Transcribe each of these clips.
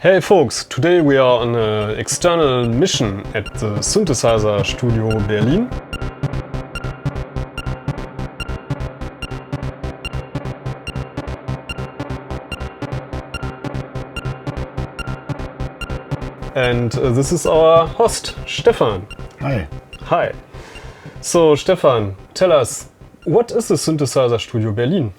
Hey folks, today we are on an external mission at the Synthesizer Studio Berlin. And this is our host, Stefan. Hi. Hi. So Stefan, tell us, what is the Synthesizer Studio Berlin?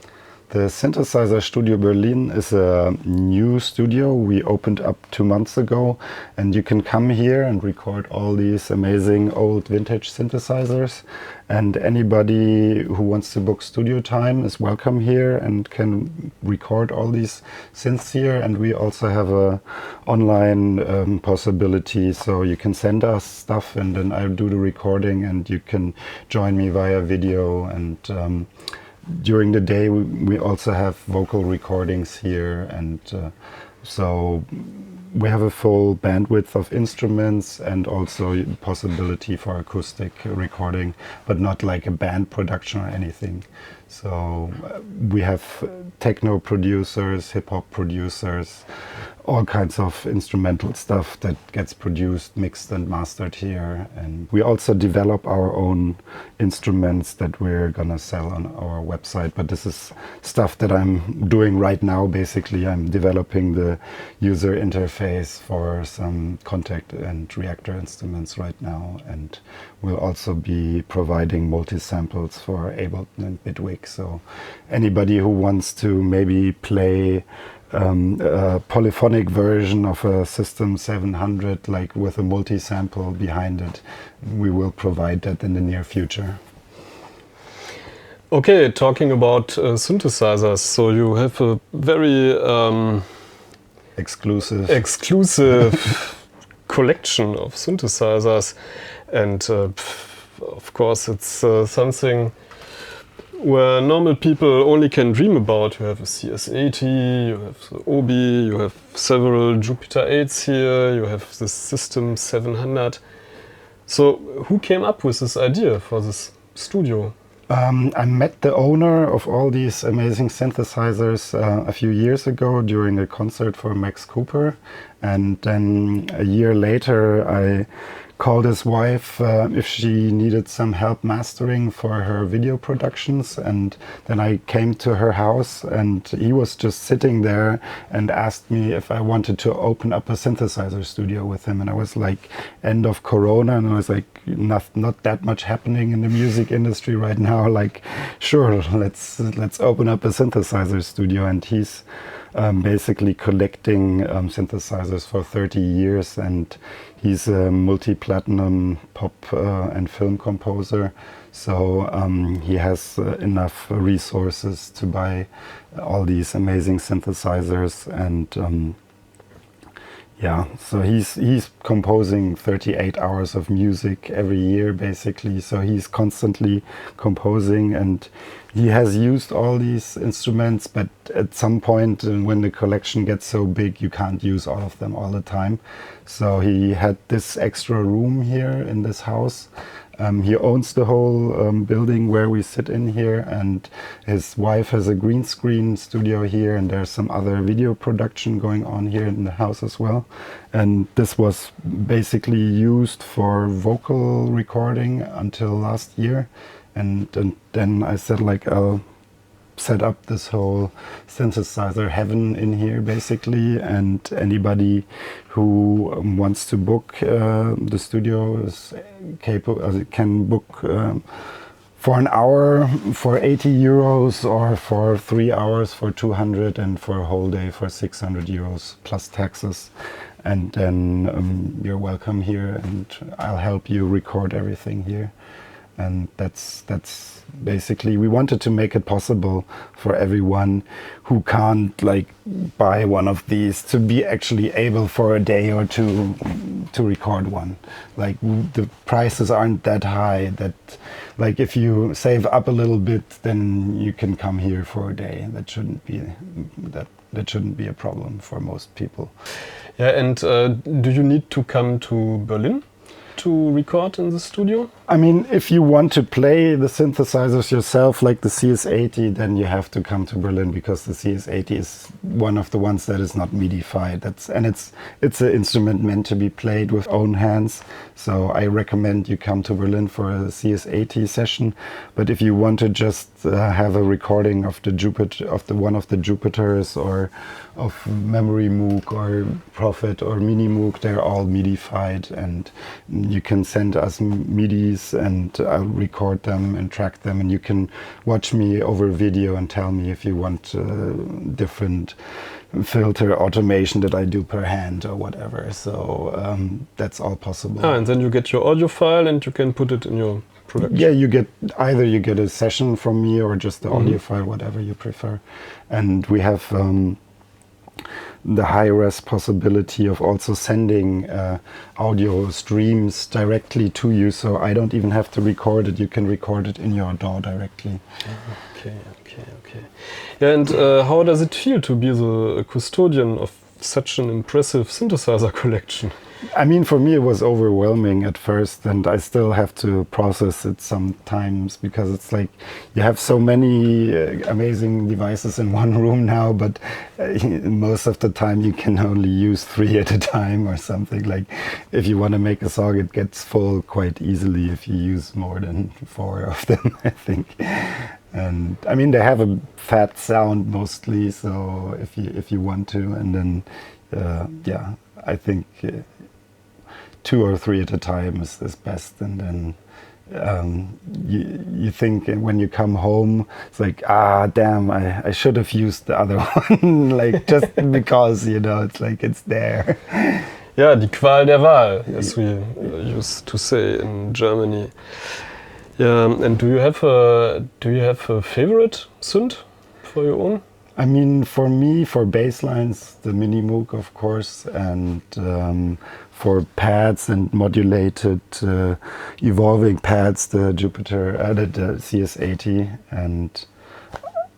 The Synthesizer Studio Berlin is a new studio we opened up 2 months ago, and you can come here and record all these amazing old vintage synthesizers, and anybody who wants to book studio time is welcome here and can record all these synths here. And we also have a online possibility, so you can send us stuff and then I'll do the recording and you can join me via video. And during the day we also have vocal recordings here, and so we have a full bandwidth of instruments and also possibility for acoustic recording, but not like a band production or anything. So we have techno producers, hip-hop producers, all kinds of instrumental stuff that gets produced, mixed and mastered here. And we also develop our own instruments that we're gonna sell on our website. But this is stuff that I'm doing right now. Basically, I'm developing the user interface for some contact and reactor instruments right now. And we'll also be providing multi-samples for Ableton and Bitwig. So anybody who wants to maybe play a polyphonic version of a System 700, like with a multi-sample behind it, we will provide that in the near future. Okay, talking about synthesizers, so you have a very exclusive collection of synthesizers, and of course it's something where normal people only can dream about. You have a CS-80, you have the Obi, you have several Jupiter-8s here, you have the System 700. So who came up with this idea for this studio? I met the owner of all these amazing synthesizers a few years ago during a concert for Max Cooper, and then a year later I called his wife if she needed some help mastering for her video productions, and then I came to her house and he was just sitting there and asked me if I wanted to open up a synthesizer studio with him. And I was like, end of Corona, and I was like, not that much happening in the music industry right now, like sure, let's open up a synthesizer studio. And he's basically collecting synthesizers for 30 years, and he's a multi-platinum pop and film composer, so he has enough resources to buy all these amazing synthesizers. And yeah, so he's composing 38 hours of music every year basically, so he's constantly composing, and he has used all these instruments, but at some point when the collection gets so big you can't use all of them all the time. So he had this extra room here in this house. He owns the whole building where we sit in here, and his wife has a green screen studio here, and there's some other video production going on here in the house as well. And this was basically used for vocal recording until last year. And then I said, like, I'll set up this whole synthesizer heaven in here basically, and anybody who wants to book the studio is capable, can book for an hour for 80 euros or for 3 hours for 200, and for a whole day for 600 euros plus taxes. And then you're welcome here, and I'll help you record everything here. And that's basically, we wanted to make it possible for everyone who can't like buy one of these to be actually able for a day or two to record one. Like the prices aren't that high that, like, if you save up a little bit, then you can come here for a day. That shouldn't be a problem for most people. Yeah, and do you need to come to Berlin to record in the studio? I mean, if you want to play the synthesizers yourself, like the CS-80, then you have to come to Berlin, because the CS-80 is one of the ones that is not MIDI-fied. It's an instrument meant to be played with own hands. So I recommend you come to Berlin for a CS-80 session. But if you want to just have a recording of the one of the Jupiters, or of Memory Moog or Prophet or Mini Moog, they're all MIDI-fied, and you can send us MIDIs and I'll record them and track them, and you can watch me over video and tell me if you want different filter automation that I do per hand or whatever. So that's all possible. And then you get your audio file and you can put it in your production. Yeah, you get a session from me or just the audio file, whatever you prefer. And we have the high-res possibility of also sending audio streams directly to you, so I don't even have to record it. You can record it in your DAW directly. Okay. Yeah, and how does it feel to be the custodian of such an impressive synthesizer collection? I mean, for me it was overwhelming at first, and I still have to process it sometimes, because it's like you have so many amazing devices in one room now, but most of the time you can only use 3 at a time or something. Like if you want to make a song, it gets full quite easily if you use more than 4 of them, I think. And I mean, they have a fat sound mostly, so if you want to, and then yeah, I think 2 or 3 at a time is best. And then you think when you come home, it's like, damn, I should have used the other one, like just because, you know, it's like it's there. Yeah, die Qual der Wahl, as we used to say in Germany. Yeah, and do you have a favorite synth for your own? I mean, for me, for bass lines, the Mini Moog, of course, and for pads and modulated evolving pads, the the CS-80, and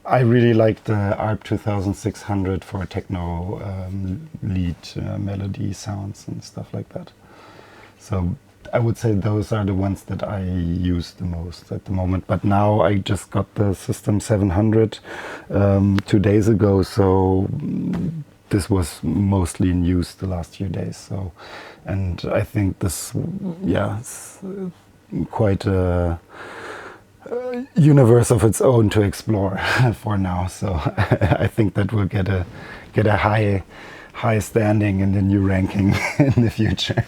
I really like the ARP 2600 for techno lead melody sounds and stuff like that. So I would say those are the ones that I use the most at the moment. But now I just got the System 700 2 days ago, so this was mostly in use the last few days. So, and I think this, yeah, it's quite a universe of its own to explore for now. So I think that will get a high standing in the new ranking in the future.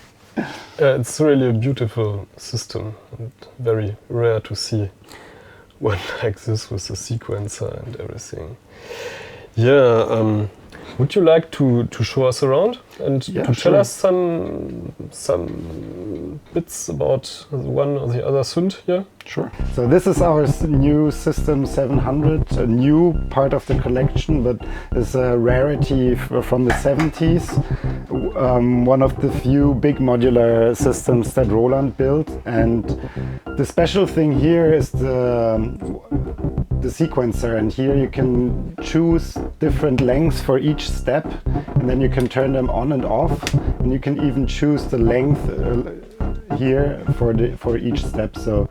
It's really a beautiful system and very rare to see one like this with a sequencer and everything. Yeah, would you like to show us around and to tell us some bits about one or the other synth here? Sure. So this is our new System 700, a new part of the collection, but it's a rarity from the 70s. One of the few big modular systems that Roland built, and the special thing here is the sequencer, and here you can choose different lengths for each step, and then you can turn them on and off, and you can even choose the length here for each step. So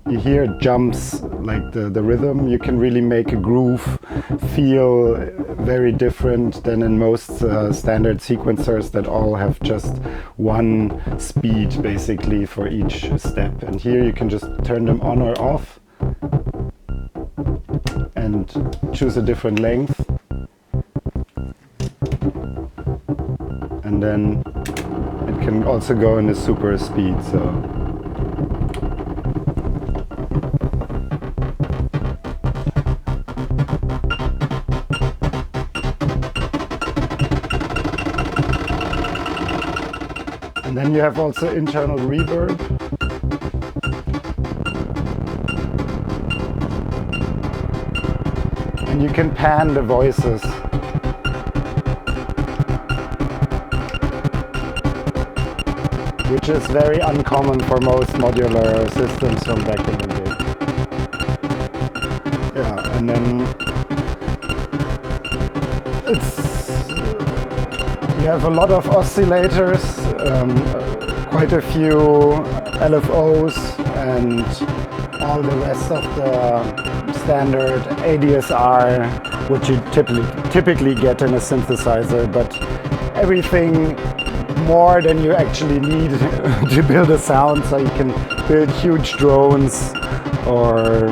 you hear jumps, like the rhythm. You can really make a groove feel very different than in most standard sequencers that all have just one speed basically for each step. And here you can just turn them on or off and choose a different length. And then it can also go in a super speed. So and then you have also internal reverb. And you can pan the voices. Which is very uncommon for most modular systems from back in the day. Yeah, and then you have a lot of oscillators, quite a few LFOs and all the rest of the standard ADSR, which you typically get in a synthesizer, but everything more than you actually need to build a sound, so you can build huge drones or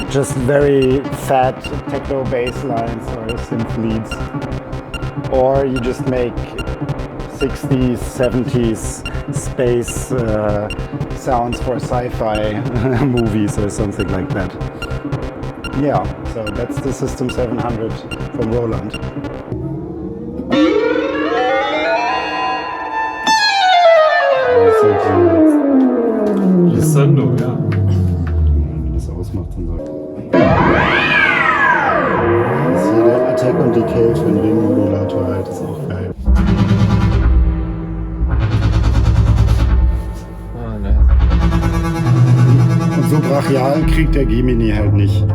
just very fat techno bass lines or synth leads, or you just make 60s, 70s space sounds for sci-fi movies or something like that. Yeah, so that's the System 700 from Roland. Die Sendung, ja. Wenn man das ausmacht, dann sagt das hier der Attack und Decay für den Ringmodulator halt, ist auch geil. Und so brachial kriegt der Gemini halt nicht.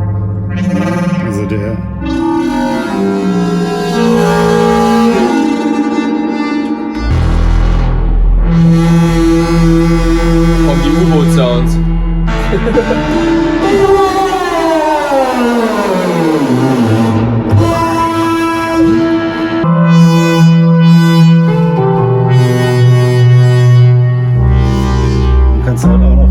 Also der... Und die U-Boot-Sounds. Du kannst halt auch noch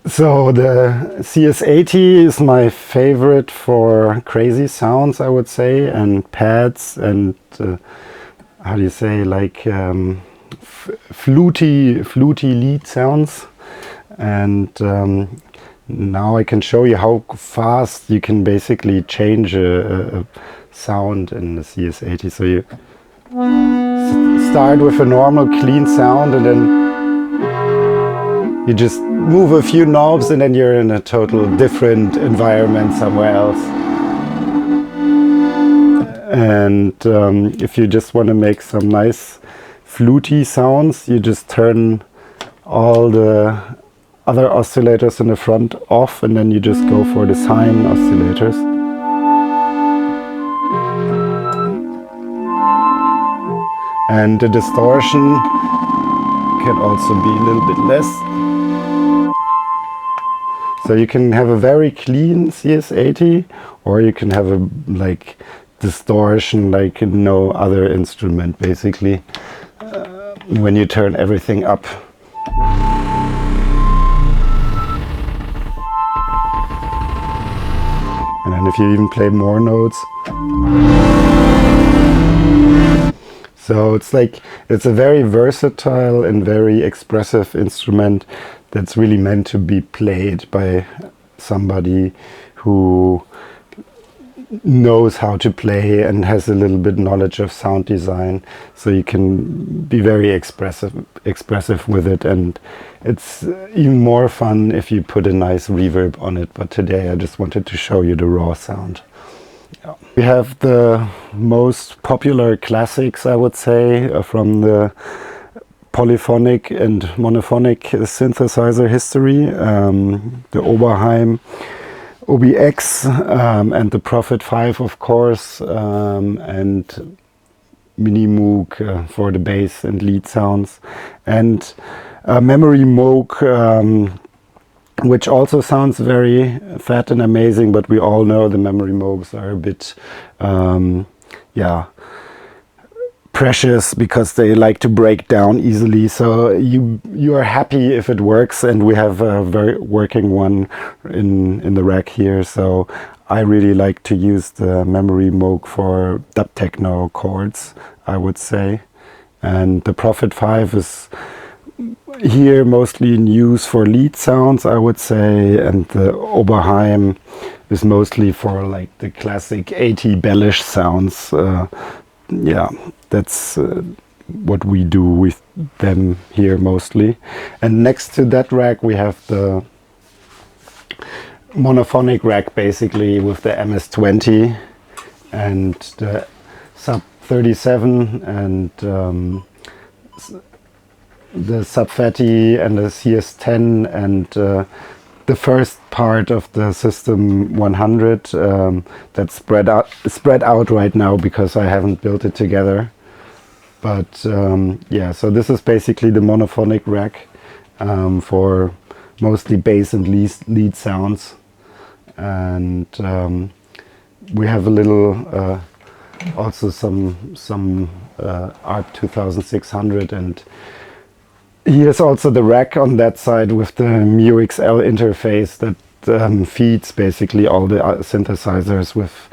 So the CS-80 is my favorite for crazy sounds, I would say, and pads and how do you say, like fluty lead sounds. And now I can show you how fast you can basically change a sound in the CS-80. So you start with a normal clean sound, and then you just move a few knobs and then you're in a total different environment somewhere else. And if you just want to make some nice fluty sounds, you just turn all the other oscillators in the front off, and then you just go for the sine oscillators. And the distortion can also be a little bit less. So you can have a very clean CS-80, or you can have a like distortion like no other instrument, basically, when you turn everything up. And then if you even play more notes. So it's like, it's a very versatile and very expressive instrument that's really meant to be played by somebody who knows how to play and has a little bit knowledge of sound design. So you can be very expressive with it, and it's even more fun if you put a nice reverb on it. But today I just wanted to show you the raw sound. Yeah. We have the most popular classics, I would say, from the polyphonic and monophonic synthesizer history. The Oberheim OBX and the Prophet 5, of course, and Mini Moog for the bass and lead sounds, and Memory Moog, which also sounds very fat and amazing, but we all know the Memory Moogs are a bit, yeah, precious, because they like to break down easily. So you are happy if it works, and we have a very working one in the rack here. So I really like to use the Memory Moog for dub techno chords, I would say. And the Prophet 5 is here mostly in use for lead sounds, I would say, and the Oberheim is mostly for like the classic 80 bellish sounds. Yeah, that's what we do with them here mostly. And next to that rack we have the monophonic rack basically with the MS-20 and the Sub 37 and the Sub 30 and the CS-10 and the first part of the System 100 that's spread out right now because I haven't built it together. But yeah, so this is basically the monophonic rack for mostly bass and lead sounds. And we have a little also some ARP 2600, and here's also the rack on that side with the MuXL interface that feeds basically all the synthesizers with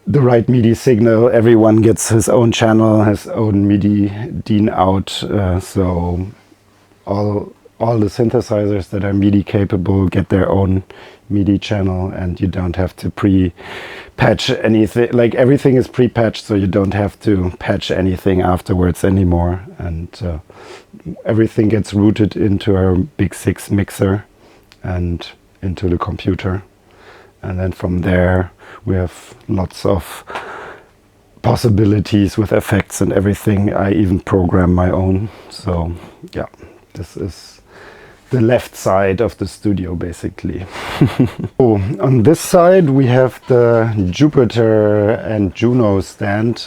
the right MIDI signal. Everyone gets his own channel, his own MIDI DIN out, so all the synthesizers that are MIDI capable get their own MIDI channel, and you don't have to pre-patch anything. Like, everything is pre-patched, so you don't have to patch anything afterwards anymore. And everything gets routed into our Big 6 mixer and into the computer. And then from there we have lots of possibilities with effects and everything. I even program my own. So yeah, this is the left side of the studio basically. Oh, on this side we have the Jupiter and Juno stand.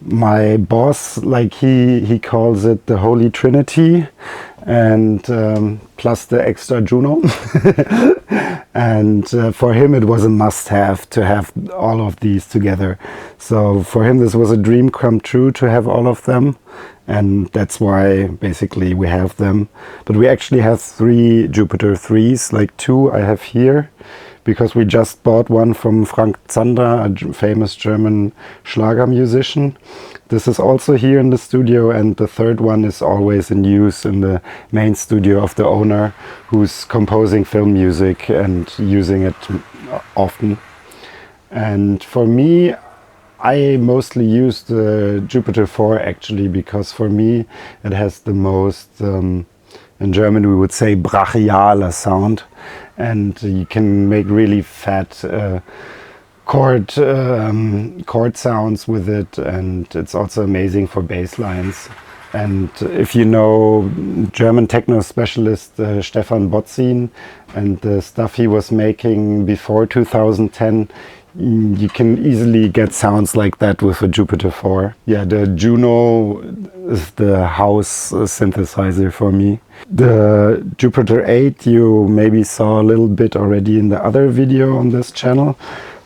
My boss, like he calls it the Holy Trinity, and plus the extra Juno. And for him it was a must-have to have all of these together. So for him this was a dream come true to have all of them, and that's why basically we have them. But we actually have 3 Jupiter 3s, like 2 I have here, because we just bought one from Frank Zander, a famous German Schlager musician. This is also here in the studio, and the third one is always in use in the main studio of the owner, who's composing film music and using it often. And for me, I mostly use the Jupiter 4 actually, because for me it has the most, in German we would say, brachialer sound, and you can make really fat chord sounds with it, and it's also amazing for bass lines. And if you know German techno specialist Stefan Botzin and the stuff he was making before 2010, you can easily get sounds like that with a Jupiter 4. Yeah, the Juno is the house synthesizer for me. The Jupiter-8 you maybe saw a little bit already in the other video on this channel.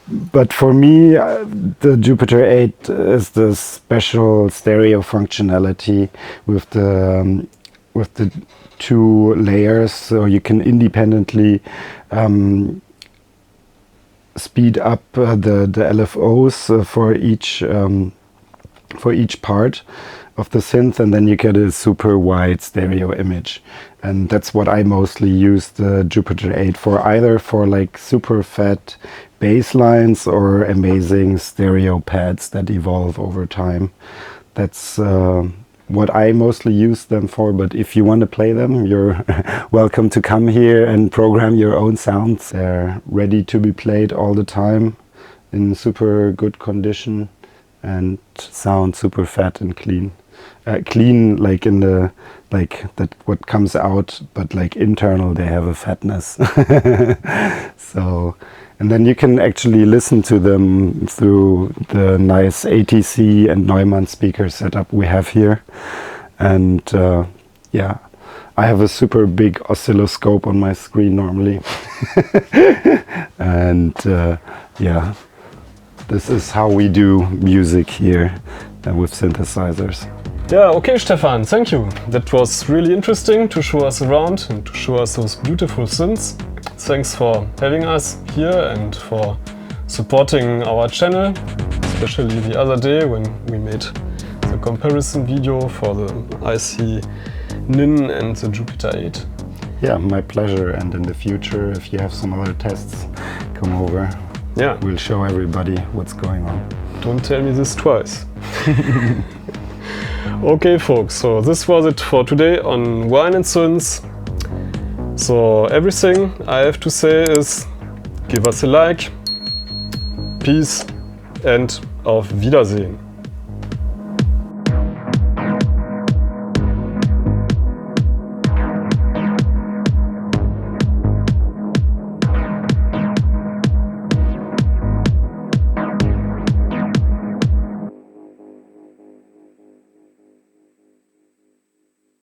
But for me, the Jupiter-8 is the special stereo functionality with the 2 layers, so you can independently speed up the LFOs for each part of the synth, and then you get a super wide stereo image. And that's what I mostly use the Jupiter-8 for, either for like super fat bass lines or amazing stereo pads that evolve over time. That's what I mostly use them for, but if you want to play them, you're welcome to come here and program your own sounds. They're ready to be played all the time in super good condition and sound super fat and clean. Clean like in the, like that what comes out, but like internal they have a fatness. So, and then you can actually listen to them through the nice ATC and Neumann speaker setup we have here. And yeah, I have a super big oscilloscope on my screen normally. And yeah, this is how we do music here with synthesizers. Yeah, okay, Stefan, thank you. That was really interesting to show us around and to show us those beautiful synths. Thanks for having us here and for supporting our channel, especially the other day when we made the comparison video for the IC Nin and the Jupiter-8. Yeah, my pleasure. And in the future, if you have some other tests, come over. Yeah, we'll show everybody what's going on. Don't tell me this twice. Okay folks, so this was it for today on Wine&Synths. So everything I have to say is, give us a like, peace and auf Wiedersehen.